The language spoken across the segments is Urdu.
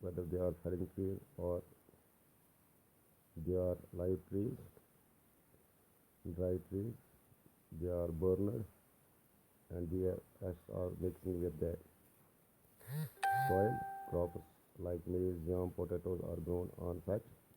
whether they are falling trees or they are live trees, dry trees, they are burned and they are mixing with the soil. Crops like maize, yam, potatoes are grown on such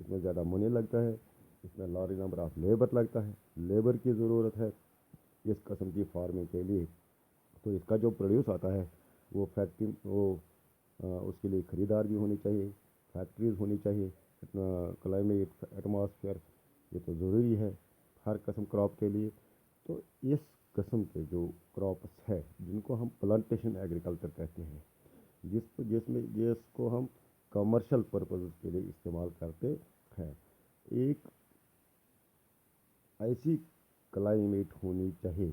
اس میں زیادہ منی لگتا ہے، اس میں لارج نمبر آف لیبر لگتا ہے، لیبر کی ضرورت ہے اس قسم کی فارمنگ کے لیے. تو اس کا جو پروڈیوس آتا ہے وہ فیکٹری اس کے لیے خریدار بھی ہونی چاہیے، فیکٹریز ہونی چاہیے، کلائمیٹ ایٹماسفیئر یہ تو ضروری ہے ہر قسم کراپ کے لیے. تو اس قسم کے جو کراپس ہے جن کو ہم پلانٹیشن ایگریکلچر کہتے ہیں، جس کو ہم کمرشل پرپز کے لیے استعمال کرتے ہیں، ایک ایسی کلائمیٹ ہونی چاہیے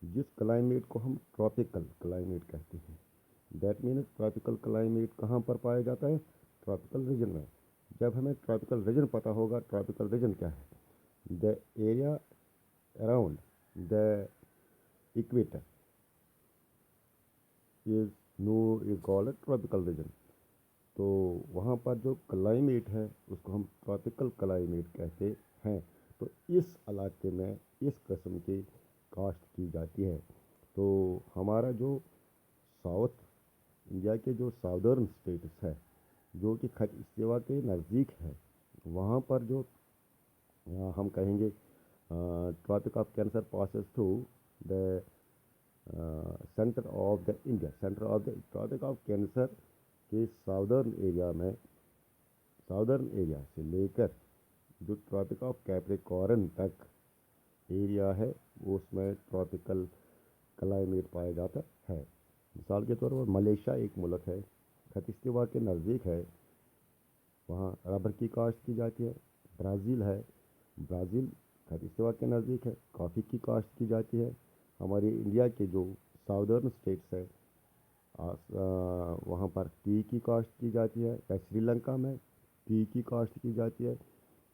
جس کلائمیٹ کو ہم ٹراپیکل کلائمیٹ کہتے ہیں. دیٹ مینس ٹراپیکل کلائمیٹ کہاں پر پایا جاتا ہے؟ ٹراپیکل ریجن میں. جب ہمیں ٹراپیکل ریجن پتہ ہوگا، ٹراپیکل ریجن کیا ہے؟ The area around the equator is called tropical region. تو وہاں پر جو کلائمیٹ ہے اس کو ہم ٹراپیکل کلائمیٹ کہتے ہیں. تو اس علاقے میں اس قسم کی کاشت کی جاتی ہے. تو ہمارا جو ساؤتھ انڈیا کے جو ساؤدرن اسٹیٹس ہے جو کہ خط استوا کے نزدیک ہے، وہاں پر جو ہم کہیں گے tropic of cancer passes through the centre of the India. Centre of the tropic of cancer کے ساؤدرن ایریا سے لے کر جو ٹراپک آف کیپریکورن تک ایریا ہے اس میں ٹراپیکل کلائمیٹ پایا جاتا ہے. مثال کے طور پر ملیشیا ایک ملک ہے، خط استوا کے نزدیک ہے، وہاں ربر کی کاشت کی جاتی ہے. برازیل ہے، برازیل خط استوا کے نزدیک ہے، کافی کی کاشت کی جاتی ہے. ہمارے انڈیا کے جو ساؤدرن اسٹیٹس ہے وہاں پر ٹی کی کاشت کی جاتی ہے. سری لنکا میں ٹی کی کاشت کی جاتی ہے.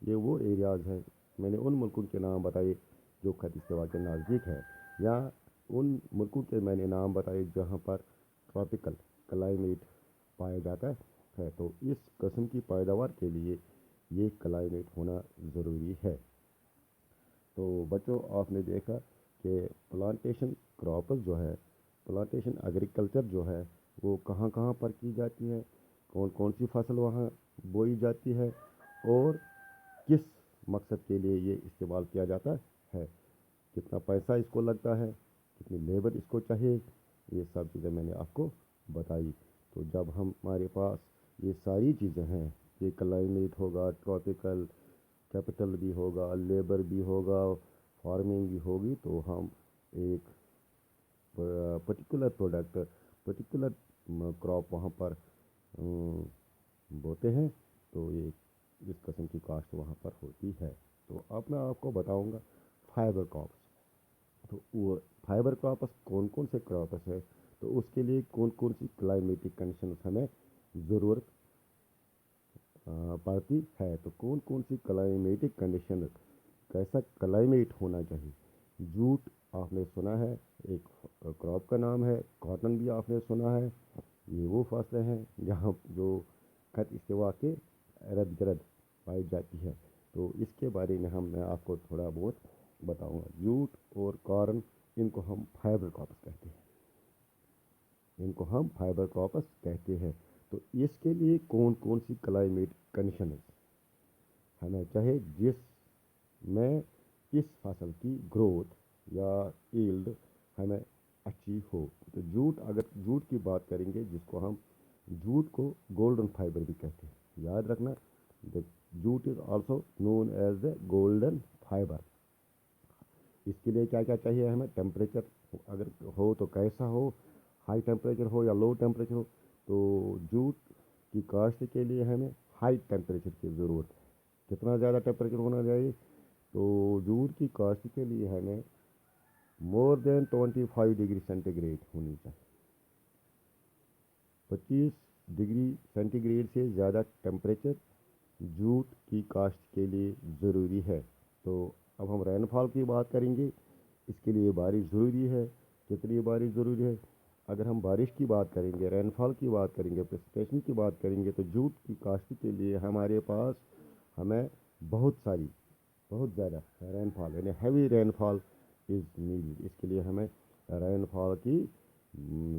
یہ وہ ایریاز ہیں، میں نے ان ملکوں کے نام بتائے جو خط استوا کے نزدیک ہے، یا ان ملکوں کے میں نے نام بتائے جہاں پر ٹراپیکل کلائمیٹ پایا جاتا ہے. تو اس قسم کی پیداوار کے لیے یہ کلائمیٹ ہونا ضروری ہے. تو بچوں، آپ نے دیکھا کہ پلانٹیشن کراپس جو ہے، پلانٹیشن ایگریکلچر جو ہے وہ کہاں کہاں پر کی جاتی ہے، کون کون سی فصل وہاں بوئی جاتی ہے، اور کس مقصد کے لیے یہ استعمال کیا جاتا ہے، کتنا پیسہ اس کو لگتا ہے، کتنی لیبر اس کو چاہیے، یہ سب چیزیں میں نے آپ کو بتائی. تو جب ہمارے پاس یہ ساری چیزیں ہیں، یہ کلائمیٹ ہوگا، ٹراپیکل کیپٹل بھی ہوگا، لیبر بھی ہوگا، فارمنگ بھی ہوگی، تو ہم ایک پرٹیکولر پروڈکٹ، پرٹیکولر کراپ وہاں پر بوتے ہیں. تو یہ اس قسم کی کاشت وہاں پر ہوتی ہے. تو اب میں آپ کو بتاؤں گا فائبر کراپس. تو وہ فائبر کراپس کون کون سے کراپس ہے، تو اس کے لیے کون کون سی کلائمیٹک کنڈیشنز ہمیں ضرورت پڑتی ہے. تو کون کون سی کلائمیٹک کنڈیشن، کیسا کلائمیٹ ہونا چاہیے. جوٹ آپ نے سنا ہے، ایک کراپ کا نام ہے. کاٹن بھی آپ نے سنا ہے. یہ وہ فصلیں ہیں جہاں جو خط استوا کے ارد گرد پائی جاتی ہے. تو اس کے بارے میں میں آپ کو تھوڑا بہت بتاؤں گا. جوٹ اور کارن، ان کو ہم فائبر کراپس کہتے ہیں، تو اس کے لیے کون کون سی کلائمیٹ کنڈیشنز ہمیں چاہے جس میں اس فصل کی گروتھ یا ایلڈ ہمیں اچھی ہو. تو اگر جوٹ کی بات کریں گے، جس کو ہم جوٹ کو گولڈن فائبر بھی کہتے ہیں، یاد رکھنا، jute is also known as the golden fibre. اس کے لیے کیا کیا چاہیے ہمیں؟ ٹیمپریچر اگر ہو تو کیسا ہو، ہائی ٹیمپریچر ہو یا لو ٹیمپریچر ہو. تو جوٹ کی کاشت کے لیے ہمیں ہائی ٹیمپریچر کی ضرورت ہے. کتنا زیادہ ٹیمپریچر ہونا چاہیے؟ تو جوٹ کی کاشت کے لیے ہمیں مور دین 25 ڈگری سینٹی گریڈ ہونی چاہیے. 25 ڈگری سینٹی گریڈ سے زیادہ ٹیمپریچر جوٹ کی کاشت کے لیے ضروری ہے. تو اب ہم رین فال کی بات کریں گے. اس کے لیے بارش ضروری ہے. کتنی بارش ضروری ہے؟ اگر ہم بارش کی بات کریں گے، رین فال کی بات کریں گے، پریسپیٹیشن کی بات کریں گے، تو جوٹ کی کاشت کے لیے ہمارے پاس ہمیں بہت زیادہ رین فال، یعنی heavy rain fall is need. اس کے لیے ہمیں رین فال کی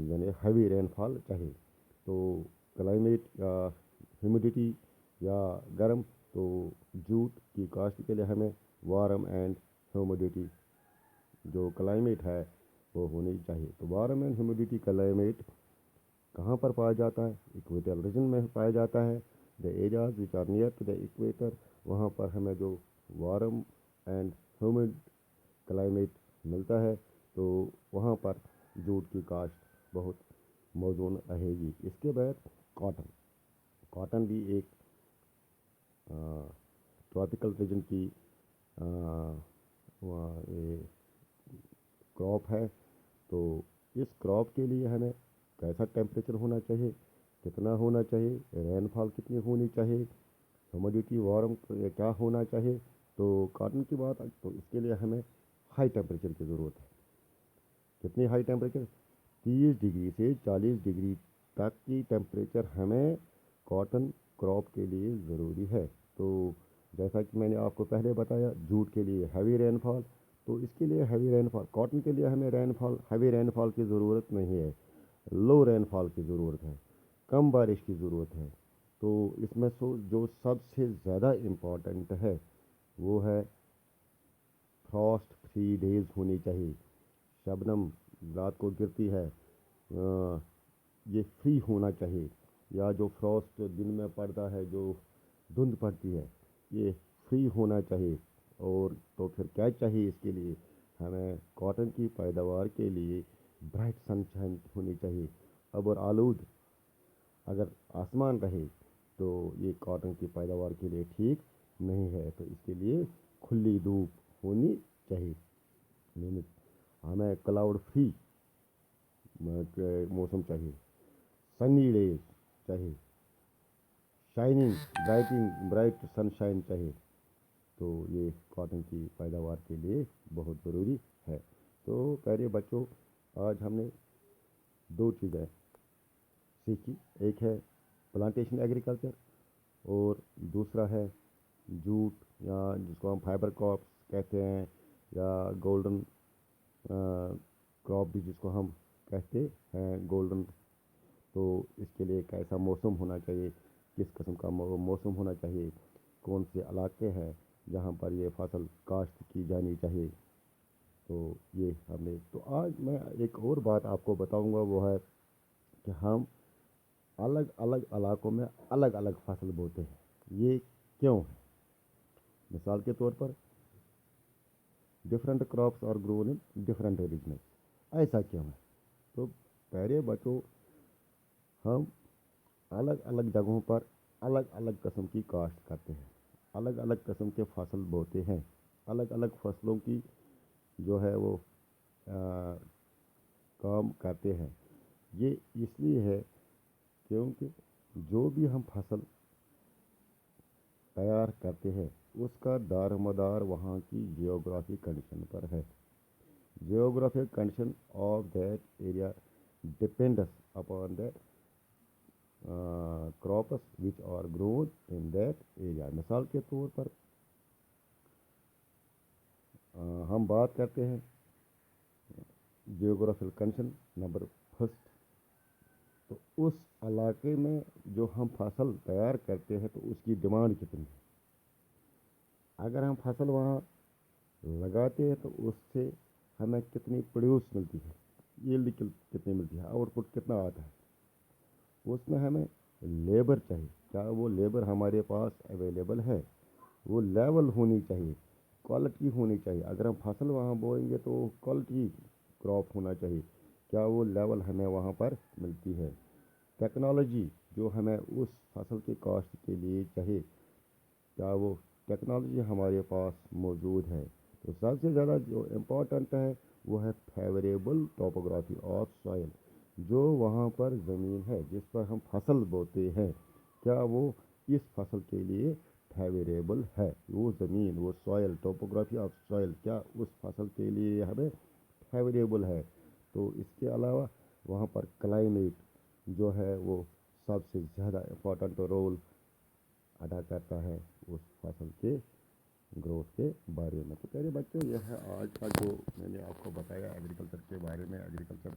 یعنی ہیوی رین فال چاہیے. تو کلائمیٹ ہیومیڈیٹی یا گرم، تو جوٹ کی کاشت کے لیے ہمیں وارم اینڈ ہیومیڈیٹی جو کلائمیٹ ہے وہ ہونی چاہیے. تو وارم اینڈ ہیومیڈیٹی کلائمیٹ کہاں پر پایا جاتا ہے؟ ایکویٹر ریجن میں پایا جاتا ہے. The areas which are near to the equator, وہاں پر ہمیں جو وارم اینڈ ہیومڈ کلائمیٹ ملتا ہے تو وہاں پر جوٹ کی کاشت بہت موزون رہے گی. اس کے بعد کاٹن بھی ایک ٹراپیکل ریجن کی کراپ ہے. تو اس کراپ کے لیے ہمیں کیسا ٹیمپریچر ہونا چاہیے، کتنا ہونا چاہیے، رین فال کتنی ہونی چاہیے، ہیومیڈیٹی وارم کیا ہونا چاہیے. تو کاٹن کی بات تو اس کے لیے ہمیں ہائی ٹیمپریچر کی ضرورت ہے. کتنی ہائی ٹیمپریچر؟ 30 ڈگری سے 40 ڈگری تک کی ٹیمپریچر ہمیں کاٹن کراپ کے لیے ضروری ہے. تو جیسا کہ میں نے آپ کو پہلے بتایا، جوٹ کے لیے ہیوی رین فال، تو اس کے لیے ہیوی رین فال، کاٹن کے لیے ہمیں ہیوی رین فال کی ضرورت نہیں ہے، لو رین فال کی ضرورت ہے، کم بارش کی ضرورت ہے. تو اس میں جو سب سے زیادہ امپورٹنٹ ہے وہ ہے فراسٹ فری ڈیز ہونی چاہیے. شبنم رات کو گرتی ہے، یہ فری ہونا چاہیے. یا جو فراسٹ دن میں پڑتا ہے، جو دھند پڑتی ہے، یہ فری ہونا چاہیے. اور تو پھر کیا چاہیے اس کے لیے؟ ہمیں کاٹن کی پیداوار کے لیے برائٹ سن شائن ہونی چاہیے. ابر آلود اگر آسمان رہے تو یہ کاٹن کی پیداوار کے لیے ٹھیک نہیں ہے. تو اس کے لیے کھلی دھوپ ہونی چاہیے. ہمیں کلاؤڈ فری موسم چاہیے، سنی ڈیز چاہیے، برائٹ سن شائن چاہیے. تو یہ کاٹن کی پیداوار کے لیے بہت ضروری ہے. تو پیارے بچوں، آج ہم نے 2 چیزیں سیکھی. ایک ہے پلانٹیشن ایگریکلچر اور دوسرا ہے جوٹ، یا جس کو ہم فائبر کراپس کہتے ہیں، یا گولڈن کراپ بھی جس کو ہم کہتے ہیں گولڈن. تو اس کے لیے کیسا موسم ہونا چاہیے، کس قسم کا موسم ہونا چاہیے، کون سے علاقے ہیں جہاں پر یہ فصل کاشت کی جانی چاہیے. تو یہ ہم نے. تو آج میں ایک اور بات آپ کو بتاؤں گا، وہ ہے کہ ہم الگ الگ علاقوں میں الگ الگ فصل بوتے ہیں. یہ کیوں ہے؟ مثال کے طور پر different crops are grown in different regions. ایسا کیوں ہے؟ تو پیارے بچوں، ہم الگ الگ جگہوں پر الگ الگ قسم کی کاشت کرتے ہیں، الگ الگ قسم کے فصل بوتے ہیں. الگ الگ فصلوں کی جو ہے وہ کام کرتے ہیں. یہ اس لیے ہے کیونکہ جو بھی ہم فصل تیار کرتے ہیں اس کا دار مدار وہاں کی جیوگرافی کنڈیشن پر ہے. Geographic condition of that area depends upon that crops which are grown in that area. مثال کے طور پر ہم بات کرتے ہیں جیوگرافل کنڈیشن نمبر فرسٹ. تو اس علاقے میں جو ہم فصل تیار کرتے ہیں تو اس کی ڈیمانڈ کتنی ہے. اگر ہم فصل وہاں لگاتے ہیں تو اس سے ہمیں کتنی پروڈیوس ملتی ہے، ییلڈ کتنی ملتی ہے، آؤٹ پٹ کتنا آتا ہے. اس میں ہمیں لیبر چاہیے. کیا وہ لیبر ہمارے پاس اویلیبل ہے؟ وہ لیول ہونی چاہیے، کوالٹی ہونی چاہیے. اگر ہم فصل وہاں بوئیں گے تو کوالٹی کراپ ہونا چاہیے. کیا وہ لیول ہمیں وہاں پر ملتی ہے؟ ٹیکنالوجی جو ہمیں اس فصل کی کاشت کے لیے چاہیے، کیا وہ ٹیکنالوجی ہمارے پاس موجود ہے؟ تو سب سے زیادہ جو امپورٹنٹ ہے وہ ہے فیوریبل ٹوپوگرافی آف سوئل. جو وہاں پر زمین ہے جس پر ہم فصل بوتے ہیں، کیا وہ اس فصل کے لیے فیوریبل ہے؟ وہ زمین، وہ سوئل، ٹوپوگرافی آف سوئل کیا اس فصل کے لیے ہمیں فیوریبل ہے؟ تو اس کے علاوہ وہاں پر کلائمیٹ جو ہے وہ سب سے زیادہ امپورٹنٹ رول ادا کرتا ہے اس فصل کے گروتھ کے بارے میں. تو پیارے بچوں، یہ ہے آج کا جو میں نے آپ کو بتایا ایگریکلچر کے بارے میں. ایگریکلچر